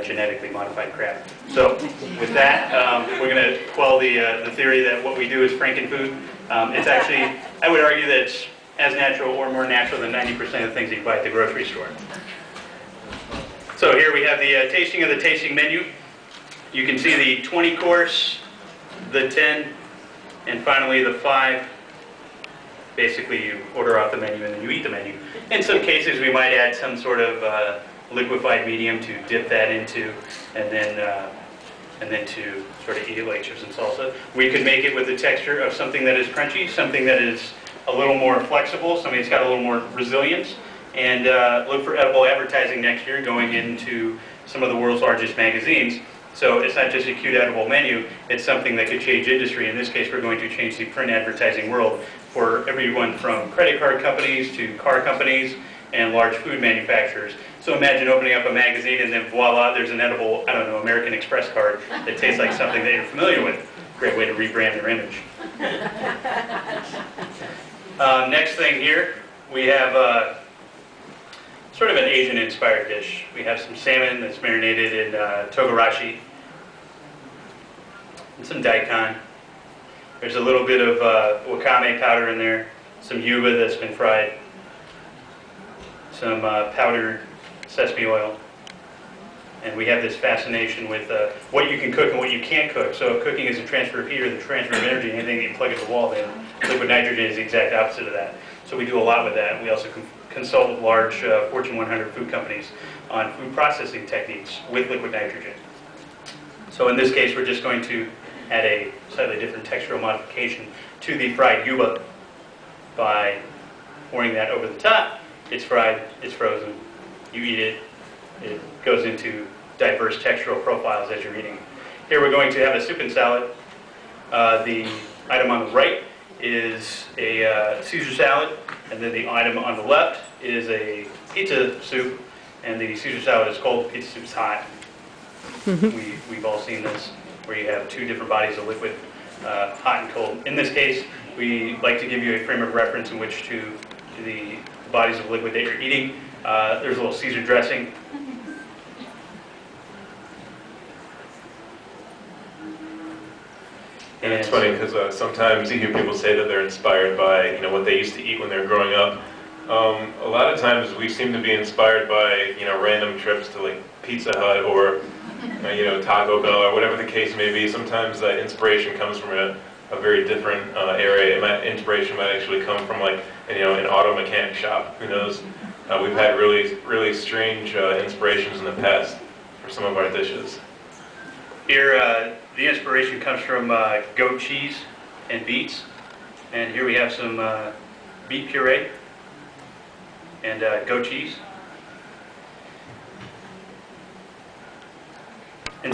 genetically modified crap. So with that, we're going to quell the theory that what we do is frankenfood. It's actually, I would argue that it's as natural or more natural than 90% of the things you buy at the grocery store. So here we have the tasting of the tasting menu. You can see the 20 course, the 10, and finally the 5. Basically, you order off the menu and then you eat the menu. In some cases, we might add some sort of liquefied medium to dip that into, and then to sort of eat it like chips and salsa. We could make it with the texture of something that is crunchy, something that is a little more flexible, something that's got a little more resilience, and look for edible advertising next year going into some of the world's largest magazines. So it's not just a cute edible menu, it's something that could change industry. In this case, we're going to change the print advertising world for everyone from credit card companies to car companies and large food manufacturers. So imagine opening up a magazine and then voila, there's an edible, I don't know, American Express card that tastes like something that you're familiar with. Great way to rebrand their image. Next thing here, we have sort of an Asian-inspired dish. We have some salmon that's marinated in togarashi, and some daikon. There's a little bit of wakame powder in there, some yuba that's been fried, some powdered sesame oil, and we have this fascination with what you can cook and what you can't cook. So if cooking is a transfer of heat or the transfer of energy, anything that you plug at the wall, then liquid nitrogen is the exact opposite of that. So we do a lot with that. We also consult with large Fortune 100 food companies on food processing techniques with liquid nitrogen. So in this case, we're just going to add a slightly different textural modification to the fried yuba by pouring that over the top. It's fried, it's frozen, you eat it, it goes into diverse textural profiles as you're eating. Here we're going to have a soup and salad. The item on the right is a Caesar salad, and then the item on the left is a pizza soup, and the Caesar salad is cold, the pizza soup is hot. We've all seen this, where you have two different bodies of liquid, hot and cold. In this case, we like to give you a frame of reference in which to the bodies of liquid that you're eating. There's a little Caesar dressing. And it's funny because sometimes you hear people say that they're inspired by what they used to eat when they were growing up. A lot of times we seem to be inspired by random trips to like Pizza Hut or Taco Bell or whatever the case may be. Sometimes inspiration comes from a very different area. Inspiration might actually come from like an auto mechanic shop. Who knows? We've had really strange inspirations in the past for some of our dishes. Here, the inspiration comes from goat cheese and beets. And here we have some beet puree and goat cheese.